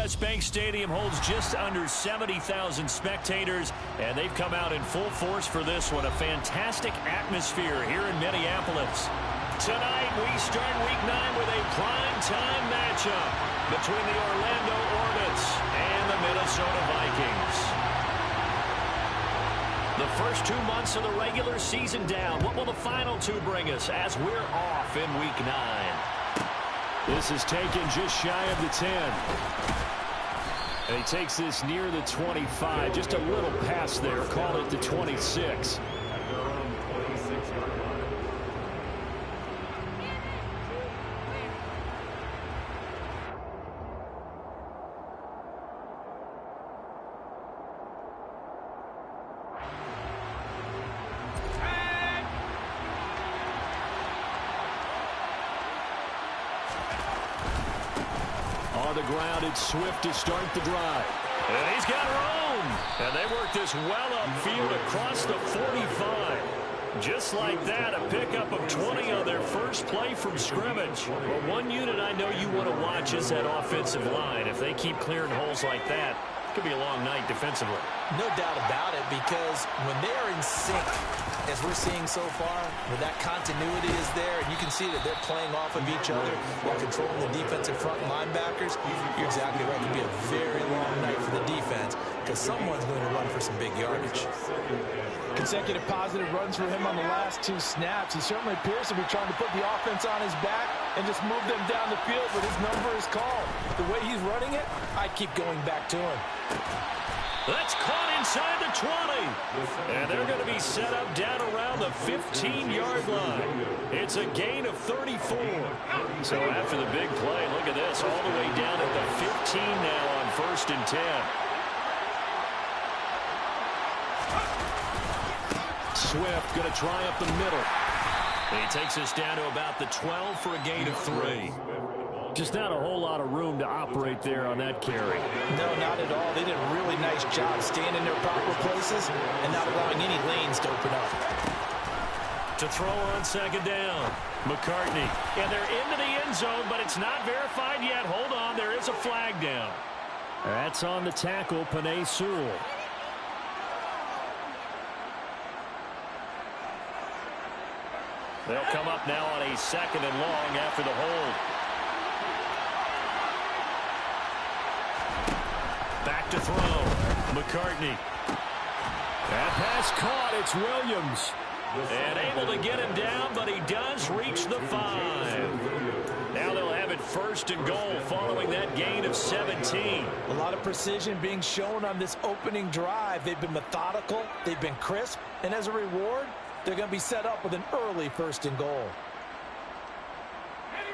U.S. Bank Stadium holds just under 70,000 spectators, and they've come out in full force for this one. A fantastic atmosphere here in Minneapolis. Tonight, we start Week 9 with a prime-time matchup between the Orlando Hornets and the Minnesota Vikings. The first 2 months of the regular season down. What will the final 2 bring us as we're off in Week 9? This is taken just shy of the 10. And he takes this near the 25. Just a little pass there. Call it the 26. On the ground, it's Swift to start the drive. And he's got room. And they work this well upfield across the 45. Just like that, a pickup of 20 on their first play from scrimmage. Well, one unit I know you want to watch is that offensive line. If they keep clearing holes like that, it could be a long night defensively. No doubt about it, because when they are in sync, as we're seeing so far, where that continuity is there, and you can see that they're playing off of each other while controlling the defensive front linebackers, you're exactly right. It could be a very long night for the defense because someone's going to run for some big yardage. Consecutive positive runs for him on the last 2 snaps. He certainly appears to be trying to put the offense on his back and just move them down the field, but his number is called. The way he's running it, I keep going back to him. That's caught inside the 20. And they're going to be set up down around the 15-yard line. It's a gain of 34. So after the big play, look at this, all the way down at the 15 now on 1st and 10. Swift going to try up the middle. He takes us down to about the 12 for a gain of 3. Just not a whole lot of room to operate there on that carry. No, not at all. They did a really nice job staying in their proper places and not allowing any lanes to open up. To throw on 2nd down, McCartney. And they're into the end zone, but it's not verified yet. Hold on, there is a flag down. That's on the tackle, Penei Sewell. They'll come up now on a 2nd and long after the hold. Back to throw. McCartney. That pass caught. It's Williams. And able to get him down, but he does reach the 5. Now they'll have it 1st and goal following that gain of 17. A lot of precision being shown on this opening drive. They've been methodical. They've been crisp. And as a reward, they're going to be set up with an early 1st and goal.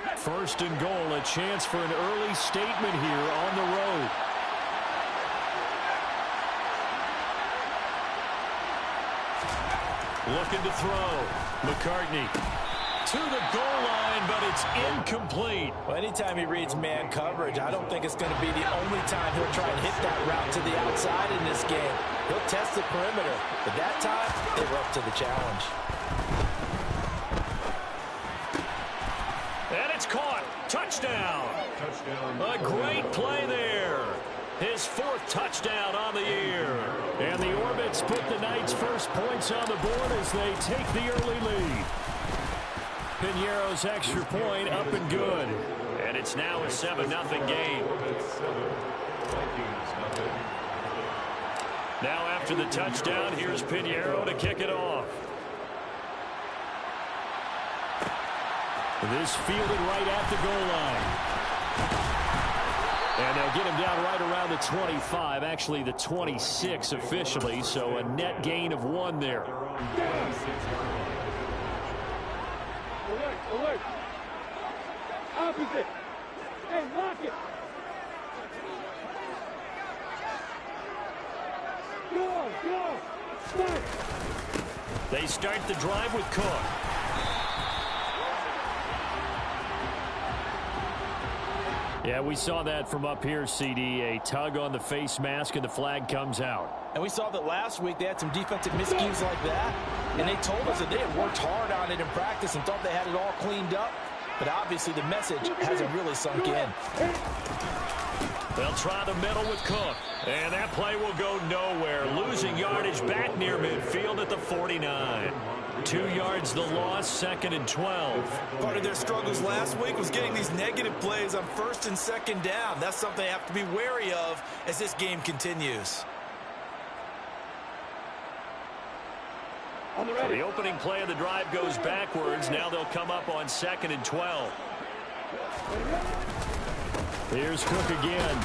1st and goal, a chance for an early statement here on the road. Looking to throw. McCartney to the goal line, but it's incomplete. Well, anytime he reads man coverage, I don't think it's going to be the only time he'll try and hit that route to the outside in this game. He'll test the perimeter, but that time, they were up to the challenge. And it's caught. Touchdown. A great play there. His 4th touchdown on the year. And the Orbits put the Knights' first points on the board as they take the early lead. Piñeiro's extra point up and good. And it's now a 7-0 game. Now after the touchdown, here's Piñeiro to kick it off. This fielded right at the goal line. And they'll get him down right around the 25, actually the 26 officially, so a net gain of 1 there. Alert! Opposite! Hey, lock it! Go! Start! They start the drive with Cook. Yeah, we saw that from up here, CD. A tug on the face mask, and the flag comes out. And we saw that last week they had some defensive miscues like that. And they told us that they had worked hard on it in practice and thought they had it all cleaned up. But obviously the message hasn't really sunk in. They'll try the middle with Cook. And that play will go nowhere. Losing yardage back near midfield at the 49. 2 yards the loss, 2nd and 12. Part of their struggles last week was getting these negative plays on 1st and 2nd down. That's something they have to be wary of as this game continues. The opening play of the drive goes backwards. Now they'll come up on 2nd and 12. Here's Cook again.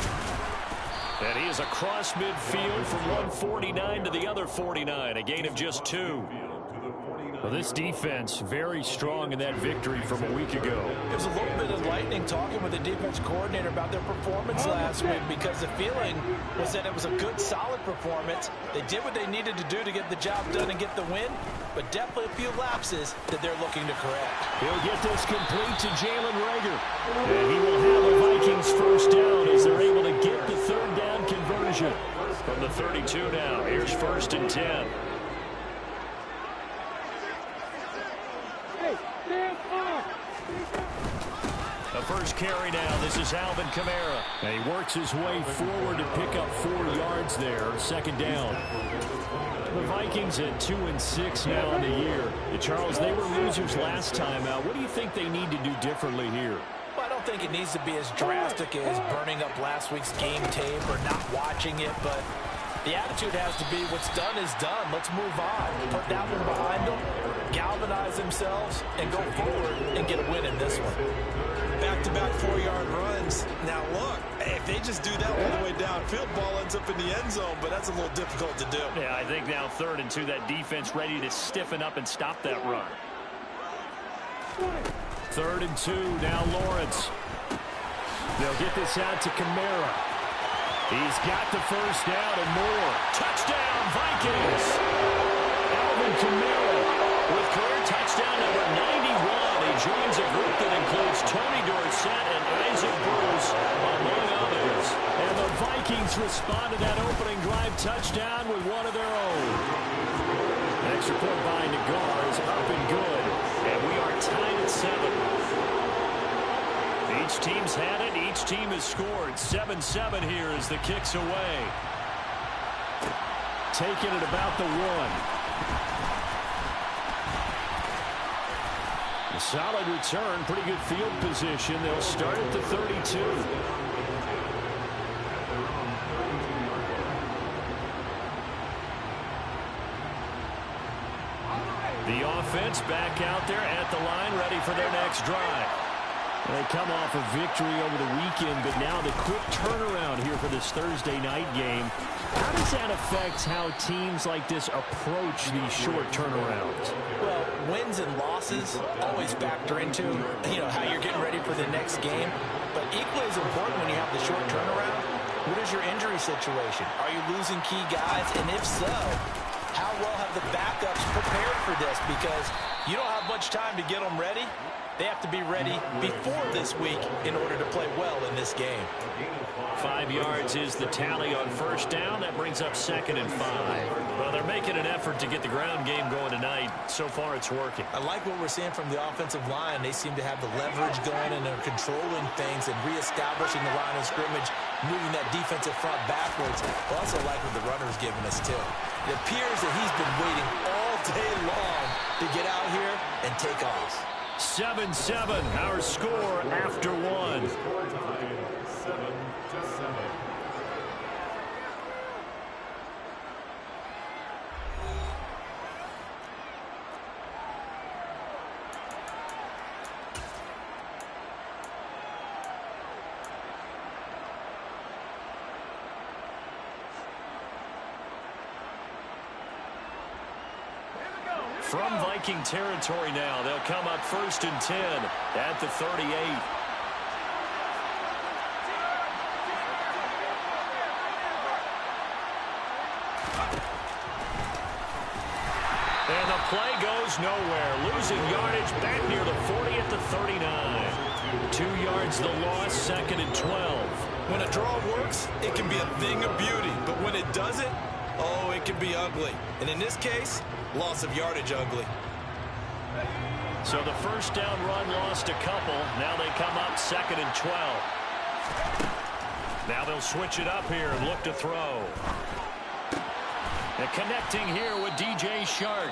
And he is across midfield from 149 to the other 49. A gain of just 2. Well, this defense very strong in that victory from a week ago. It was a little bit enlightening talking with the defense coordinator about their performance last week, because the feeling was that it was a good, solid performance. They did what they needed to do to get the job done and get the win, but definitely a few lapses that they're looking to correct. He'll get this complete to Jalen Reagor. And he will have a Vikings first down as they're able to get the 3rd down conversion. From the 32 now, here's 1st and 10. The first carry now. This is Alvin Kamara. And he works his way forward to pick up 4 yards there. 2nd down. The Vikings at 2-6 now in the year. Charles, they were losers last time out. What do you think they need to do differently here? Well, I don't think it needs to be as drastic as burning up last week's game tape or not watching it, but the attitude has to be what's done is done. Let's move on. Put that one behind them, galvanize themselves, and go forward and get a win in this one. Back-to-back 4-yard runs. Now, look, if they just do that all the way downfield, ball ends up in the end zone, but that's a little difficult to do. Yeah, I think now 3rd and 2, that defense ready to stiffen up and stop that run. 3rd and 2, now Lawrence. They'll get this out to Kamara. He's got the first down and more. Touchdown, Vikings! Alvin Kamara with career touchdown number 91. He joins a group that includes Tony Dorsett and Isaac Bruce, among others. And the Vikings respond to that opening drive touchdown with one of their own. Extra point by Nagar is up and good. And we are tied at 7. Each team's had it. Each team has scored. 7-7 here as the kick's away. Taking it about the 1. A solid return. Pretty good field position. They'll start at the 32. The offense back out there at the line, ready for their next drive. They come off a victory over the weekend, but now the quick turnaround here for this Thursday night game. How does that affect how teams like this approach these short turnarounds? Well, wins and losses always factor into, how you're getting ready for the next game. But equally as important when you have the short turnaround, what is your injury situation? Are you losing key guys? And if so, how well have the backups prepared for this? Because you don't have much time to get them ready. They have to be ready before this week in order to play well in this game. 5 yards is the tally on first down. That brings up 2nd and 5. Well, they're making an effort to get the ground game going tonight. So far, it's working. I like what we're seeing from the offensive line. They seem to have the leverage going, and they're controlling things and reestablishing the line of scrimmage, moving that defensive front backwards. I also like what the runner's giving us, too. It appears that he's been waiting all day long to get out here and take off. 7-7, our score after 1. From Viking territory now, they'll come up 1st and 10 at the 38. And the play goes nowhere. Losing yardage back near the 40 at the 39. 2 yards the loss, 2nd and 12. When a draw works, it can be a thing of beauty. But when it doesn't, oh, it can be ugly. And in this case, loss of yardage ugly. So the first down run lost a couple. Now they come up 2nd and 12. Now they'll switch it up here and look to throw. And connecting here with DJ Shark.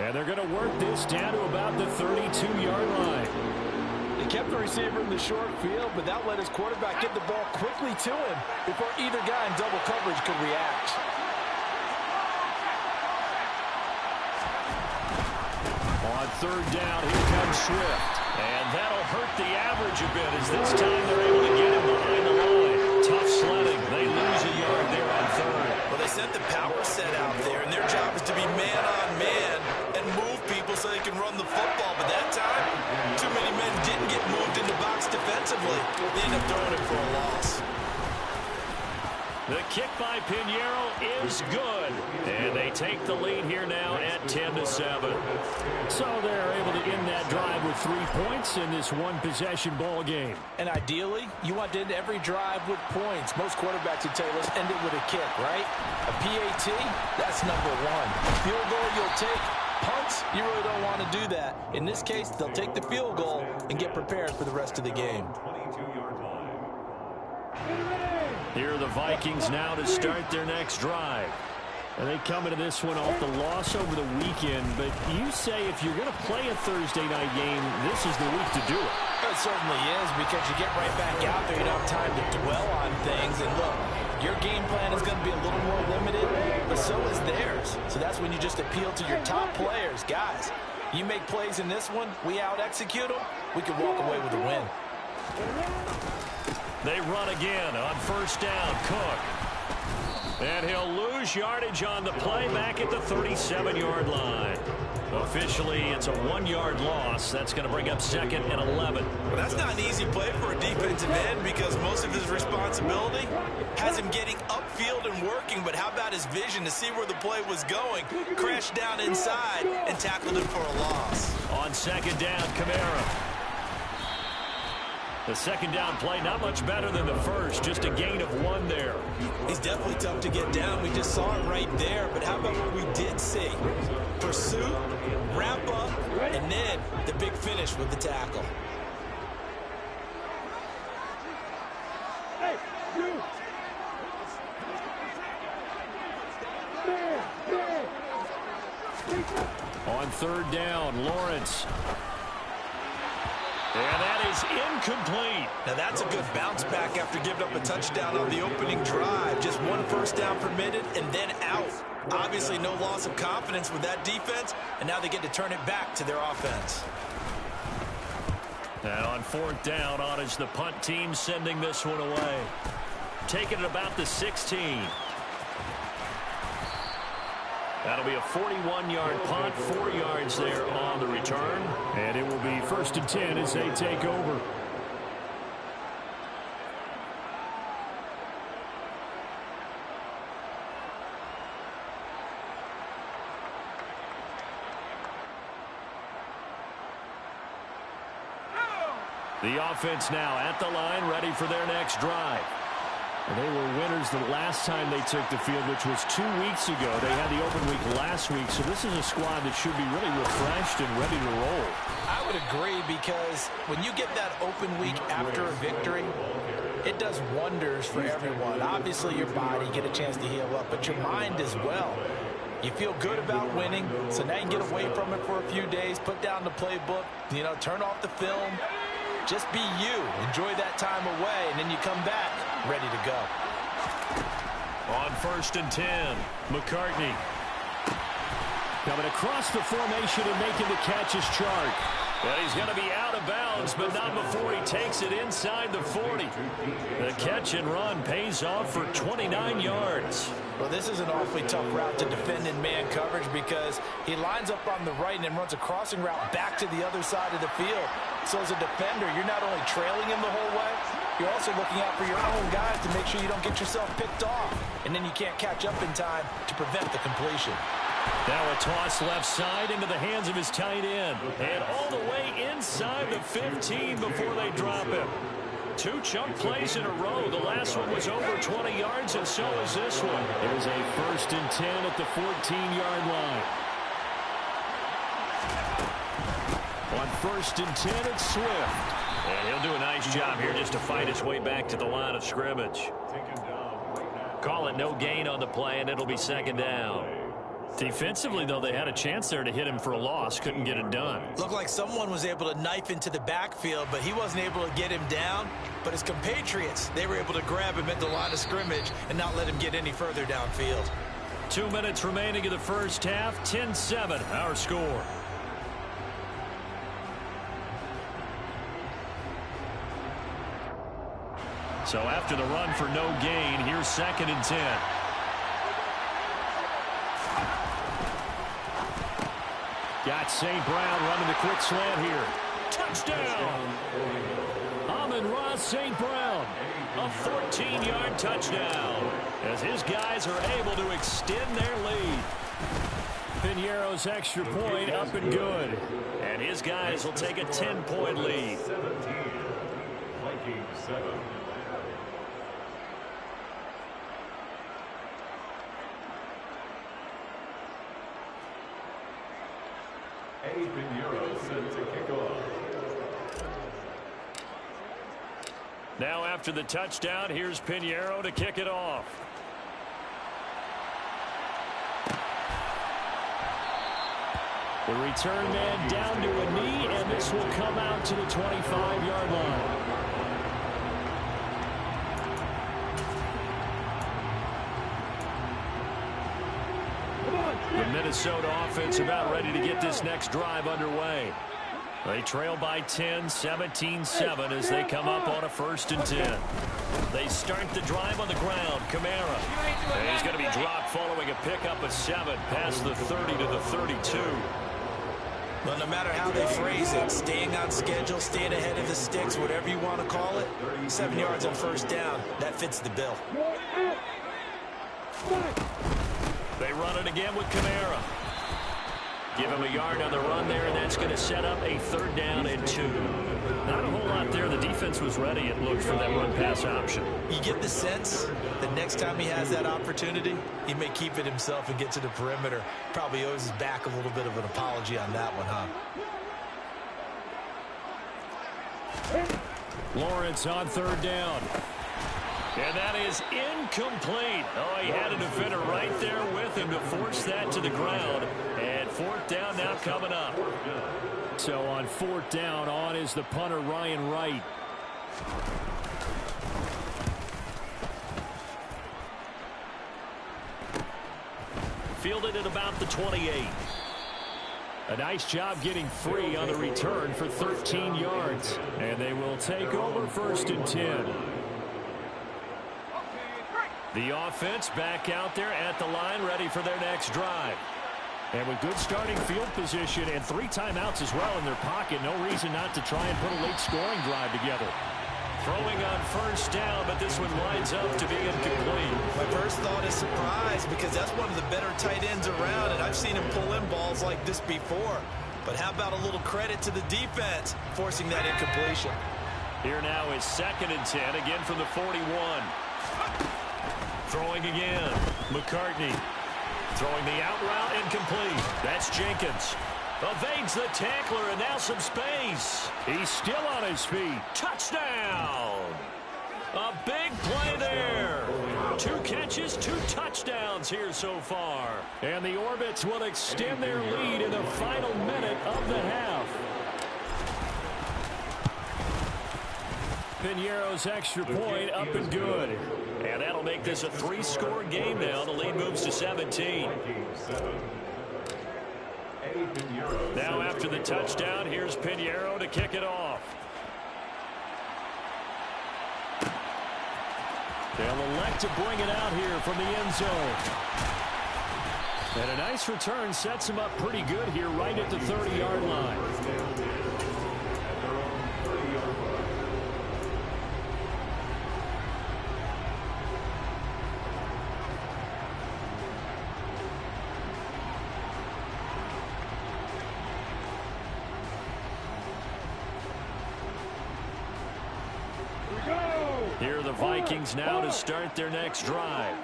And they're going to work this down to about the 32-yard line. He kept the receiver in the short field, but that let his quarterback get the ball quickly to him before either guy in double coverage could react. On third down, here comes Swift. And that'll hurt the average a bit as this time they're able to get him behind the line. Tough sledding. They lose a yard there on third. Well, they sent the power set out there, and their job is to be man-on-man and move people so they can run the football. But that time, too many men didn't get moved in the box defensively. They end up throwing it for a loss. The kick by Pinheiro is good. And they take the lead here now at 10-7. So they're able to end that drive with 3 points in this one-possession ball game. And ideally, you want to end every drive with points. Most quarterbacks would tell you, let's end it with a kick, right? A PAT, that's number one. Field goal you'll take. Punts, you really don't want to do that. In this case, they'll take the field goal and get prepared for the rest of the game. Here are the Vikings now to start their next drive. And they come into this one off the loss over the weekend. But you say if you're going to play a Thursday night game, this is the week to do it. It certainly is, because you get right back out there. You don't have time to dwell on things. And look, your game plan is going to be a little more limited, but so is theirs. So that's when you just appeal to your top players. Guys, you make plays in this one, we out-execute them, we can walk away with a win. They run again on first down. Cook. And he'll lose yardage on the play back at the 37-yard line. Officially, it's a 1-yard loss. That's going to bring up 2nd and 11. Well, that's not an easy play for a defensive end because most of his responsibility has him getting upfield and working. But how about his vision to see where the play was going? Crashed down inside and tackled it for a loss. On 2nd down, Kamara. The second down play, not much better than the first. Just a gain of 1 there. He's definitely tough to get down. We just saw it right there. But how about what we did see? Pursuit, wrap up, and then the big finish with the tackle. Hey, you! On third down, Lawrence. And that is incomplete. Now that's a good bounce back after giving up a touchdown on the opening drive. Just 1 first down permitted and then out. Obviously no loss of confidence with that defense, and now they get to turn it back to their offense. And on 4th down, on is the punt team sending this one away. Taking it about the 16. That'll be a 41-yard punt, 4 yards there on the return. And it will be 1st and 10 as they take over. The offense now at the line, ready for their next drive. And they were winners the last time they took the field, which was 2 weeks ago. They had the open week last week, so this is a squad that should be really refreshed and ready to roll. I would agree, because when you get that open week after a victory, it does wonders for everyone. Obviously, your body, get a chance to heal up, but your mind as well. You feel good about winning, so now you can get away from it for a few days, put down the playbook, turn off the film. Just be you. Enjoy that time away, and then you come back ready to go. On 1st and 10, McCartney. Coming across the formation and making the catch is Chark. But he's going to be out of bounds, but not before he takes it inside the 40. The catch and run pays off for 29 yards. Well, this is an awfully tough route to defend in man coverage, because he lines up on the right and then runs a crossing route back to the other side of the field. So as a defender, you're not only trailing him the whole way, you're also looking out for your own guys to make sure you don't get yourself picked off. And then you can't catch up in time to prevent the completion. Now a toss left side into the hands of his tight end. And all the way inside the 15 before they drop him. 2 chunk plays in a row. The last one was over 20 yards, and so is this one. There's a 1st and 10 at the 14-yard line. On 1st and 10, it's Swift. And he'll do a nice job here just to fight his way back to the line of scrimmage. Call it no gain on the play, and it'll be 2nd down. Defensively, though, they had a chance there to hit him for a loss. Couldn't get it done. Looked like someone was able to knife into the backfield, but he wasn't able to get him down. But his compatriots, they were able to grab him at the line of scrimmage and not let him get any further downfield. 2 minutes remaining in the first half. 10-7, our score. So after the run for no gain, here's 2nd and 10. Got St. Brown running the quick slant here. Touchdown! Amon-Ra St. Brown. A 14-yard touchdown as his guys are able to extend their lead. Piñeiro's extra point up and good. And his guys will take a 10-point lead. 17. Vikings 7. Piñeiro set to kick off. Now after the touchdown, here's Piñeiro to kick it off. The return man down to a knee, and this will come out to the 25-yard line. The Minnesota offense about ready to get this next drive underway. They trail by 10, 17-7 as they come up on a 1st and 10. They start the drive on the ground. Kamara. And he's going to be dropped following a pickup of 7 past the 30 to the 32. Well, no matter how they phrase it, staying on schedule, staying ahead of the sticks, whatever you want to call it, 7 yards on 1st down, that fits the bill. They run it again with Kamara. Give him a yard on the run there, and that's going to set up a 3rd down and 2. Not a whole lot there. The defense was ready, it looked, for that run-pass option. You get the sense that next time he has that opportunity, he may keep it himself and get to the perimeter. Probably owes his back a little bit of an apology on that one, huh? Lawrence on 3rd down. And that is incomplete. Oh, he had a defender right there with him to force that to the ground. And 4th down now coming up. So on 4th down, on is the punter, Ryan Wright. Fielded at about the 28. A nice job getting free on the return for 13 yards. And they will take over 1st and 10. The offense back out there at the line, ready for their next drive. And with good starting field position and 3 timeouts as well in their pocket, no reason not to try and put a late scoring drive together. Throwing on 1st down, but this one lines up to be incomplete. My first thought is surprise, because that's one of the better tight ends around, and I've seen him pull in balls like this before. But how about a little credit to the defense forcing that incompletion? Here now is 2nd and 10, again from the 41. Throwing again. McCartney. Throwing the out route, incomplete. That's Jenkins. Evades the tackler, and now some space. He's still on his feet. Touchdown! A big play there. 2 catches, 2 touchdowns here so far. And the Orbits will extend their lead in the final minute of the half. Piñeiro's extra point up and good. And that'll make this a 3-score game now. The lead moves to 17. Now after the touchdown, here's Piñeiro to kick it off. They'll elect to bring it out here from the end zone. And a nice return sets him up pretty good here right at the 30-yard line. Here are the Vikings now to start their next drive.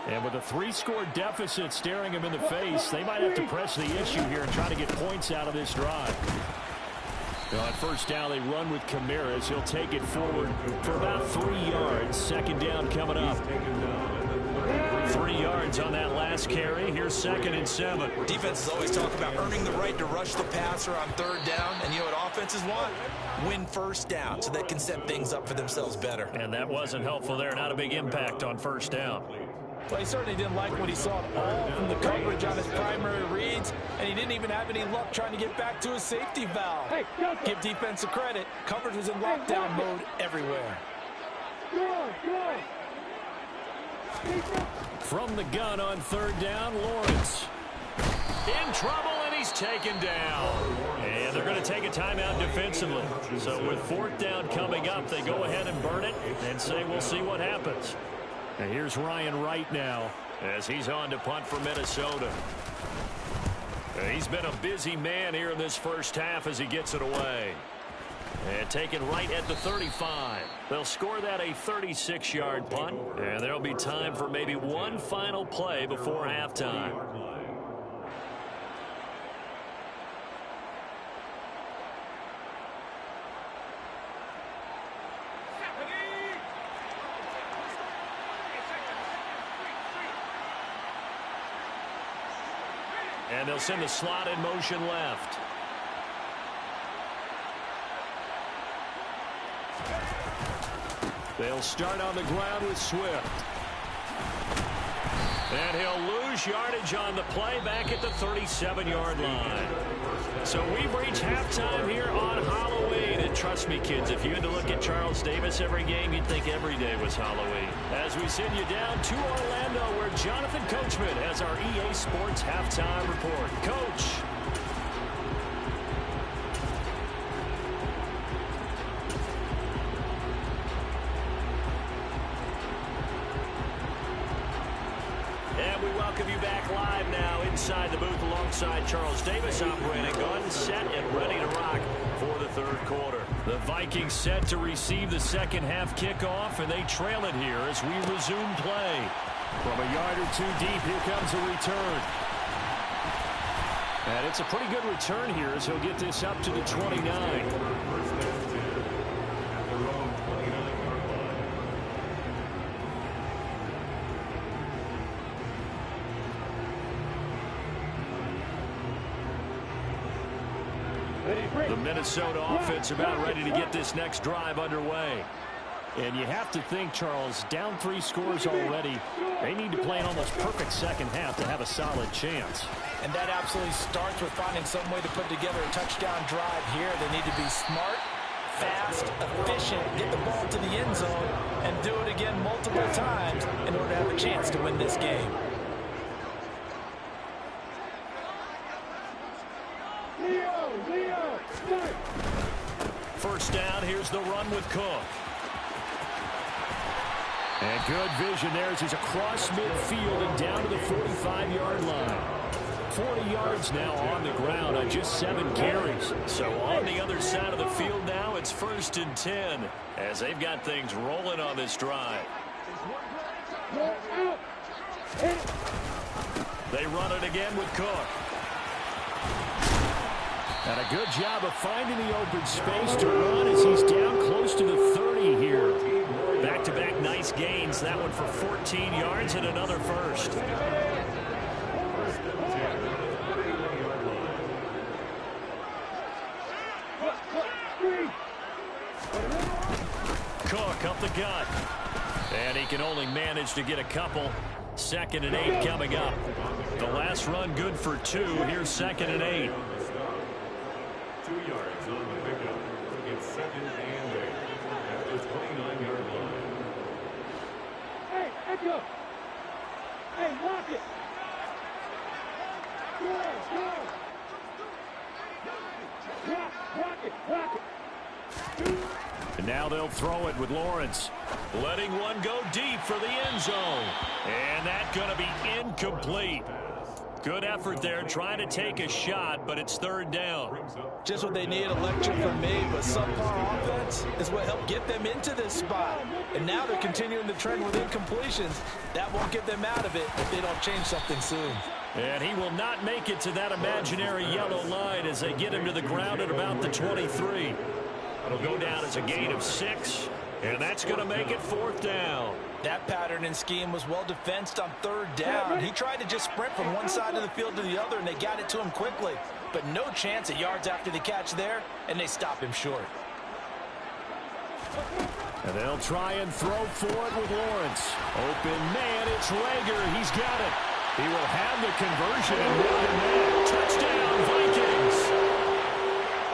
And with a 3-score deficit staring them in the face, they might have to press the issue here and try to get points out of this drive. On first down, they run with Camaras. He'll take it forward for about 3 yards. Second down coming up. 3 yards on that last carry. Here's 2nd and 7. Defenses always talk about earning the right to rush the passer on 3rd down. And you know what offenses want? Win first down so they can set things up for themselves better. And that wasn't helpful there. Not a big impact on first down. Well, he certainly didn't like what he saw all from the coverage on his primary reads, and he didn't even have any luck trying to get back to his safety valve. Give defense a credit. Coverage was in lockdown mode everywhere. From the gun on 3rd down, Lawrence. In trouble, and he's taken down. And they're going to take a timeout defensively. So with 4th down coming up, they go ahead and burn it and say we'll see what happens. And here's Ryan Wright now as he's on to punt for Minnesota. He's been a busy man here in this first half as he gets it away. And taken right at the 35. They'll score that a 36-yard punt. And there'll be time for maybe one final play before halftime. And they'll send the slot in motion left. They'll start on the ground with Swift. And he'll lose yardage on the play back at the 37-yard line. So we've reached halftime here on Halloween. And trust me, kids, if you had to look at Charles Davis every game, you'd think every day was Halloween. As we send you down to Orlando, where Jonathan Coachman has our EA Sports halftime report. Coach. And we welcome you back live now inside the booth alongside Charles Davis, operating gun, set, and ready to rock for the 3rd quarter. The Vikings set to receive the second half kickoff, and they trail it here as we resume play. From a yard or 2 deep, here comes a return. And it's a pretty good return here as he'll get this up to the 29. The Minnesota offense about ready to get this next drive underway. And you have to think, Charles, down 3 scores already. They need to play an almost perfect second half to have a solid chance. And that absolutely starts with finding some way to put together a touchdown drive here. They need to be smart, fast, efficient, get the ball to the end zone, and do it again multiple times in order to have a chance to win this game. First down, here's the run with Cook. And good vision there as he's across midfield and down to the 45-yard line. 40 yards now on the ground on just 7 carries. So on the other side of the field now, it's 1st and 10 as they've got things rolling on this drive. They run it again with Cook. And a good job of finding the open space to run as he's down close to the 30 here. Back-to-back nice gains. That one for 14 yards and another first. Cook up the gut. And he can only manage to get a couple. 2nd and 8 coming up. The last run good for 2. Here's 2nd and 8. 2 yards on the pickup. It's 2nd and 8 at the 29-yard line. Hey, Echo! Hey, lock it! Go! Rock it! And now they'll throw it with Lawrence. Letting one go deep for the end zone. And that's going to be incomplete. Good effort there, trying to take a shot, but it's 3rd down. Just what they need, a lecture from me, but subpar offense is what helped get them into this spot. And now they're continuing the trend with incompletions. That won't get them out of it if they don't change something soon. And he will not make it to that imaginary yellow line as they get him to the ground at about the 23. It'll go down as a gain of 6, and that's going to make it 4th down. That pattern and scheme was well defensed on 3rd down. He tried to just sprint from one side of the field to the other, and they got it to him quickly. But no chance at yards after the catch there, and they stop him short. And they'll try and throw for it with Lawrence. Open man, it's Rager. He's got it. He will have the conversion and more than that. Touchdown, Vikings.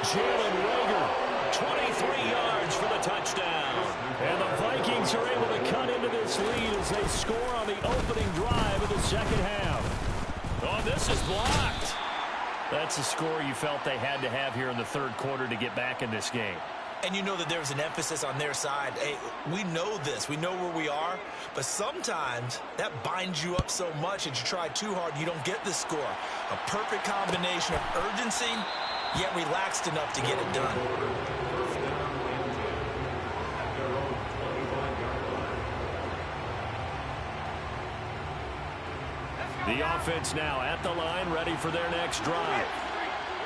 Jalen Rager, 23 yards for the touchdown. And the Vikings are able to cut into this lead as they score on the opening drive of the second half. Oh, this is blocked. That's a score you felt they had to have here in the 3rd quarter to get back in this game. And you know that there's an emphasis on their side. Hey, we know this. We know where we are. But sometimes that binds you up so much that you try too hard, you don't get the score. A perfect combination of urgency, yet relaxed enough to get it done. The offense now at the line, ready for their next drive.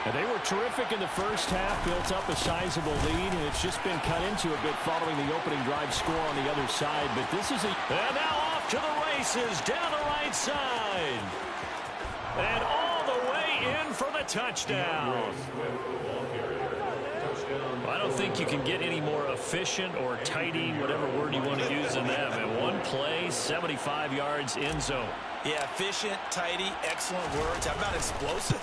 And they were terrific in the first half, built up a sizable lead, and it's just been cut into a bit following the opening drive score on the other side. But this is and now off to the races down the right side. And all the way in for the touchdown. I don't think you can get any more efficient or tidy, whatever word you want to use in that. And one play, 75 yards in zone. Yeah, efficient, tidy, excellent words. How about explosive?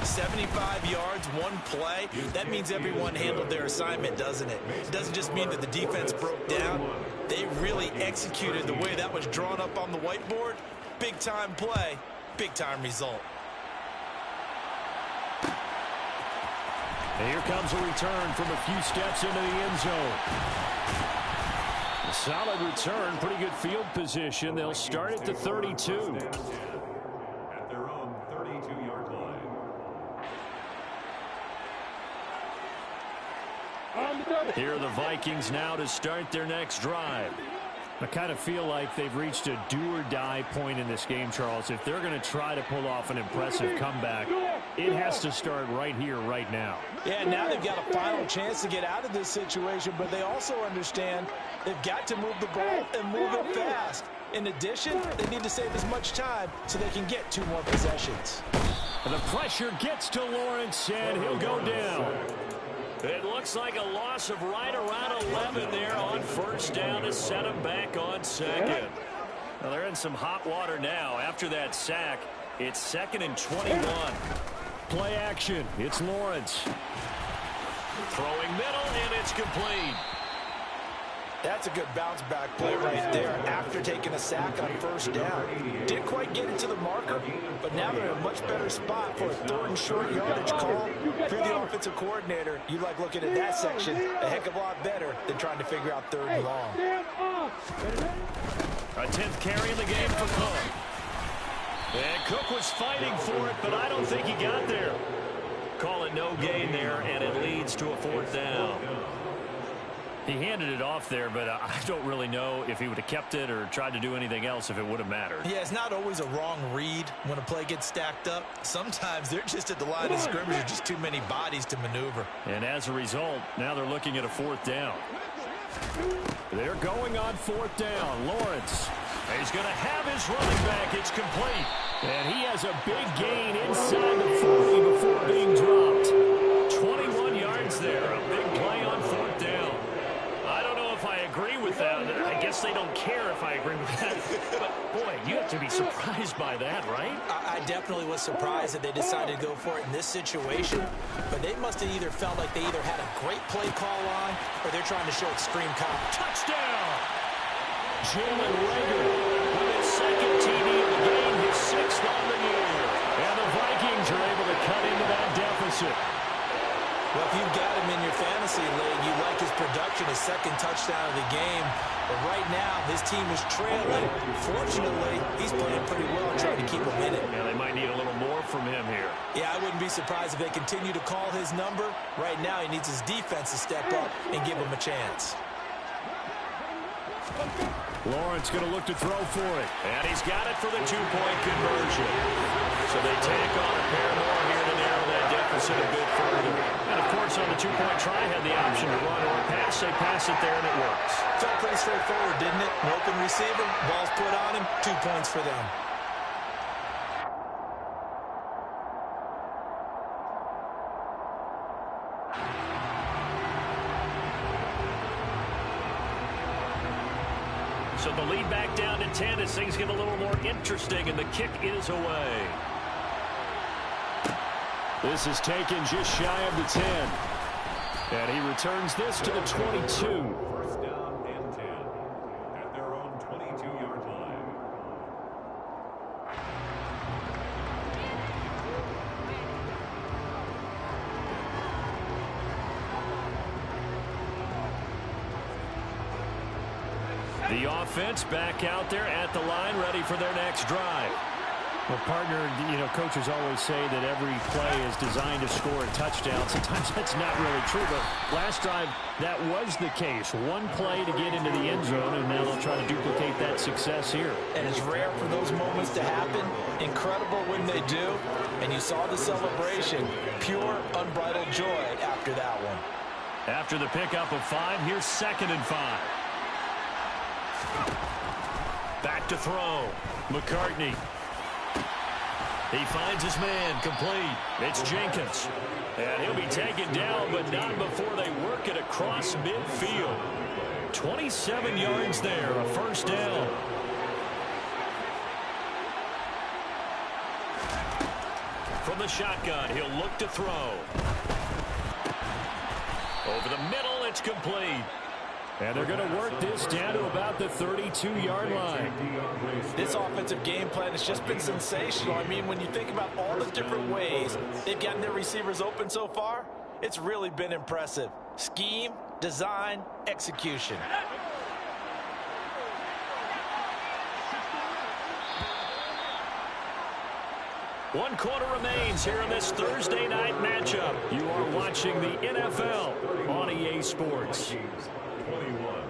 75 yards, one play. That means everyone handled their assignment, doesn't it? It doesn't just mean that the defense broke down. They really executed the way that was drawn up on the whiteboard. Big-time play, big-time result. And here comes a return from a few steps into the end zone. A solid return, pretty good field position. They'll start at the 32. At their own 32-yard line. Here are the Vikings now to start their next drive. I kind of feel like they've reached a do-or-die point in this game, Charles. If they're going to try to pull off an impressive comeback, it has to start right here, right now. Yeah, now they've got a final chance to get out of this situation, but they also understand they've got to move the ball and move it fast. In addition, they need to save as much time so they can get 2 more possessions. And the pressure gets to Lawrence, and he'll go down. It looks like a loss of right around 11 there on first down to set him back on second. Well, they're in some hot water now. After that sack, it's 2nd and 21. Play action. It's Lawrence. Throwing middle, and it's complete. That's a good bounce-back play right there after taking a sack on first down. Didn't quite get it to the marker, but now they're in a much better spot for a 3rd and short yardage call. If you're the offensive coordinator, you like looking at that section a heck of a lot better than trying to figure out 3rd and long. A 10th carry in the game for Cook. And Cook was fighting for it, but I don't think he got there. Call it no gain there, and it leads to a 4th down. He handed it off there, but I don't really know if he would have kept it or tried to do anything else if it would have mattered. Yeah, it's not always a wrong read when a play gets stacked up. Sometimes they're just at the line of scrimmage with just too many bodies to maneuver. And as a result, now they're looking at a 4th down. They're going on 4th down. Lawrence. He's going to have his running back. It's complete. And he has a big gain inside the 40 before being dropped. 21 yards there. A big play on 4th down. I don't know if I agree with that. I guess they don't care if I agree with that. But, boy, you have to be surprised by that, right? I definitely was surprised that they decided to go for it in this situation. But they must have either felt like they either had a great play call on or they're trying to show extreme confidence. Touchdown! Jalen Rager with his 2nd TD of the game, his 6th on the year. And the Vikings are able to cut into that deficit. Well, if you've got him in your fantasy league, you like his production, his 2nd touchdown of the game. But right now, his team is trailing. Fortunately, he's playing pretty well and trying to keep him in it. Yeah, they might need a little more from him here. Yeah, I wouldn't be surprised if they continue to call his number. Right now, he needs his defense to step up and give him a chance. Lawrence going to look to throw for it. And he's got it for the two-point conversion. So they take on a pair more here to narrow that deficit a bit further. And, of course, on the two-point try, had the option to run or pass. They pass it there, and it works. Felt pretty straightforward, didn't it? An open receiver, ball's put on him, 2 points for them. So the lead back down to 10 as things get a little more interesting, and the kick is away. This is taken just shy of the 10. And he returns this to the 22. First down and 10 at their own 22-yard line. The offense back out there at the line, ready for their next drive. Well, partner, coaches always say that every play is designed to score a touchdown. Sometimes that's not really true, but last drive, that was the case. One play to get into the end zone, and now they'll try to duplicate that success here. And it's rare for those moments to happen. Incredible when they do. And you saw the celebration. Pure, unbridled joy after that one. After the pickup of 5, here's 2nd and 5. Back to throw. McCartney. He finds his man, complete. It's Jenkins. And he'll be taken down, but not before they work it across midfield. 27 yards there, a first down. From the shotgun, he'll look to throw. Over the middle, it's complete. And they're going to work this down to about the 32-yard line. This offensive game plan has just been sensational. I mean, when you think about all the different ways they've gotten their receivers open so far, it's really been impressive. Scheme, design, execution. One quarter remains here in this Thursday night matchup. You are watching the NFL on EA Sports. 21.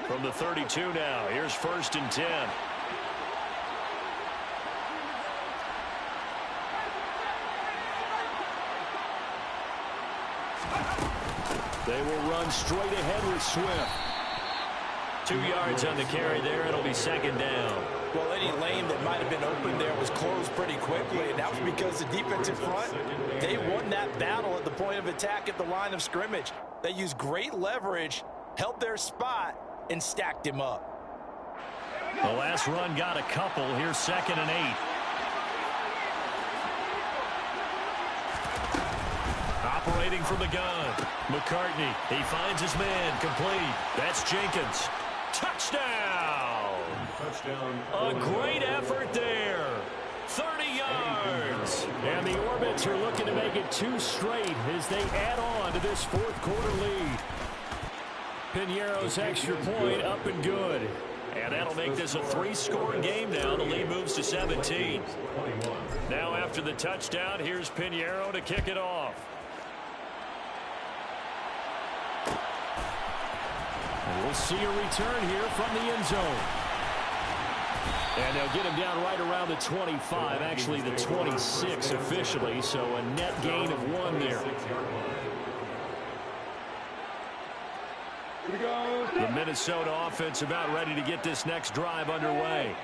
From the 32 now, here's 1st and 10. They will run straight ahead with Swift. 2 yards on the carry there. It'll be 2nd down. Well, any lane that might have been open there was closed pretty quickly, and that was because the defensive front, they won that battle at the point of attack at the line of scrimmage. They used great leverage, held their spot, and stacked him up. The last run got a couple. Here's 2nd and 8. Operating from the gun. McCartney, he finds his man, complete. That's Jenkins. Touchdown! A great effort there. 30 yards. And the Orbits are looking to make it 2 straight as they add on to this 4th quarter lead. Piñeiro's extra point up and good. And that'll make this a 3-score game now. The lead moves to 17. Now after the touchdown, here's Piñeiro to kick it off. And we'll see a return here from the end zone. And they'll get him down right around the 25, actually the 26 officially, so a net gain of 1 there. The Minnesota offense about ready to get this next drive underway.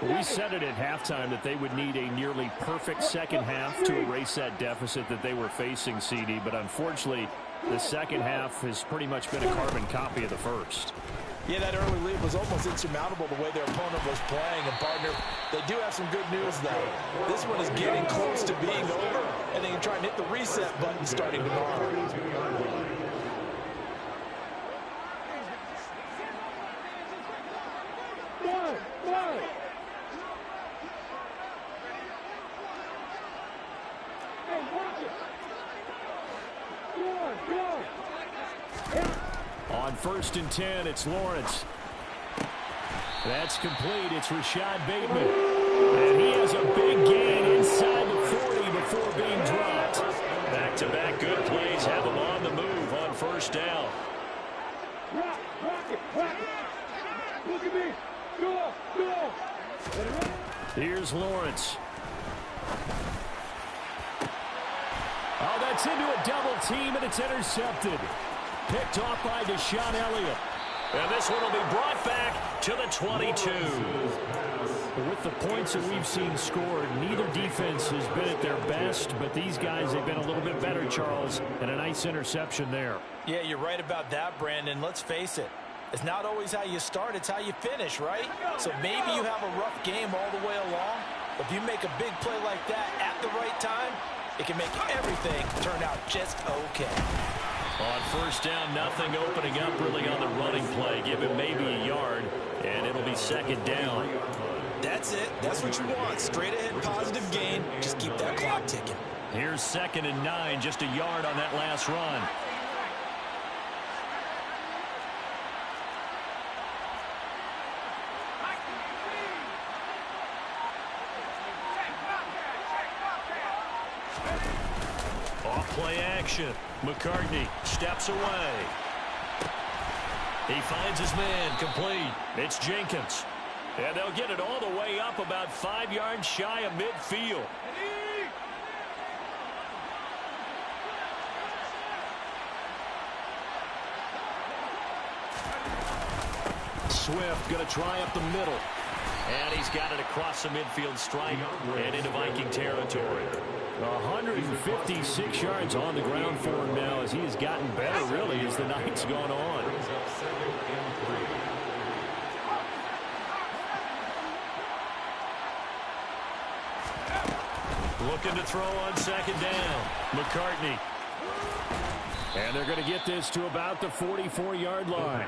We said it at halftime that they would need a nearly perfect second half to erase that deficit that they were facing, CD, but unfortunately the second half has pretty much been a carbon copy of the first. Yeah, that early lead was almost insurmountable the way their opponent was playing. And, partner, they do have some good news, though. This one is getting close to being over, and they can try and hit the reset button starting tomorrow. On 1st and 10, it's Lawrence. That's complete. It's Rashad Bateman. And he has a big gain inside the 40 before being dropped. Back-to-back good plays have him on the move on first down. Rock it. Look at me. Go. Here's Lawrence. Oh, that's into a double team, and it's intercepted. Picked off by Deshaun Elliott. And this one will be brought back to the 22. With the points that we've seen scored, neither defense has been at their best, but these guys have been a little bit better, Charles, and a nice interception there. Yeah, you're right about that, Brandon. Let's face it. It's not always how you start, it's how you finish, right? So maybe you have a rough game all the way along, but if you make a big play like that at the right time, it can make everything turn out just okay. On first down, nothing opening up really on the running play. Give him maybe a yard, and it'll be second down. That's it. That's what you want. Straight ahead positive gain. Just keep that clock ticking. Here's 2nd and 9, just a yard on that last run. Off-play action. McCartney steps away. He finds his man complete. It's Jenkins. And they'll get it all the way up about 5 yards shy of midfield. Swift going to try up the middle. And he's got it across the midfield stripe and into Viking territory. 156 yards on the ground for him now as he has gotten better, really, as the night's gone on. Looking to throw on 2nd down. McCartney. And they're going to get this to about the 44-yard line.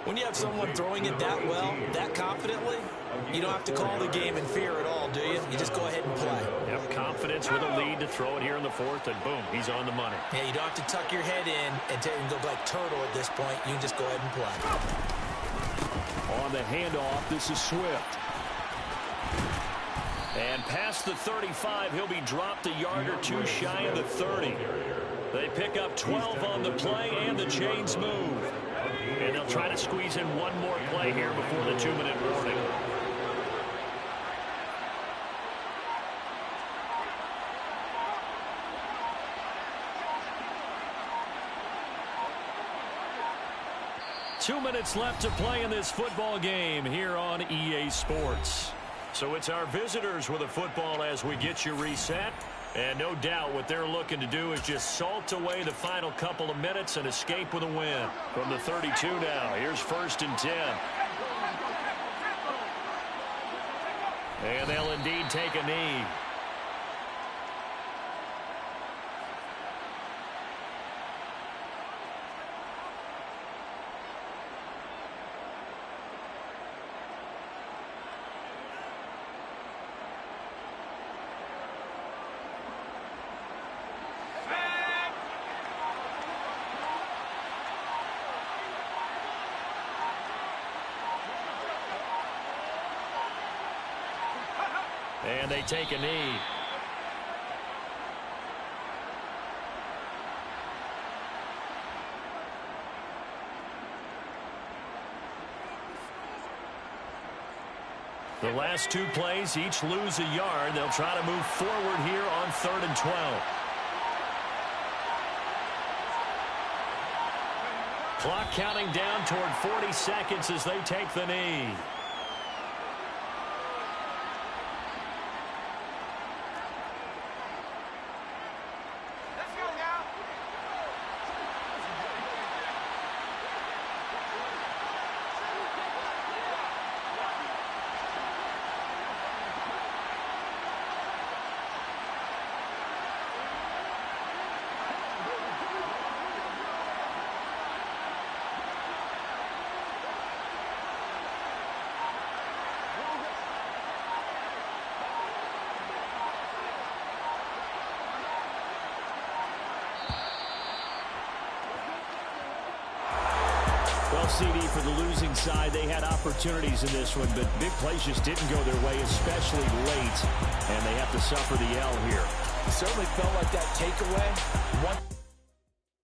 When you have someone throwing it that well, that confidently, you don't have to call the game in fear at all, do you? You just go ahead and play. Yep, confidence with a lead to throw it here in the 4th, and boom, he's on the money. Yeah, you don't have to tuck your head in and go like turtle at this point. You can just go ahead and play. On the handoff, this is Swift. And past the 35, he'll be dropped a yard or two shy of the 30. They pick up 12 on the play, and the chains move. And they'll try to squeeze in one more play here before the 2-minute warning. Two minutes left to play in this football game here on EA Sports. So it's our visitors with a football as we get you reset. And no doubt what they're looking to do is just salt away the final couple of minutes and escape with a win. From the 32 now, here's 1st and 10. And they'll indeed take a knee. And they take a knee. The last two plays each lose a yard. They'll try to move forward here on 3rd and 12. Clock counting down toward 40 seconds as they take the knee. CD, for the losing side, they had opportunities in this one, but big plays just didn't go their way, especially late, and they have to suffer the L here. It certainly felt like that takeaway.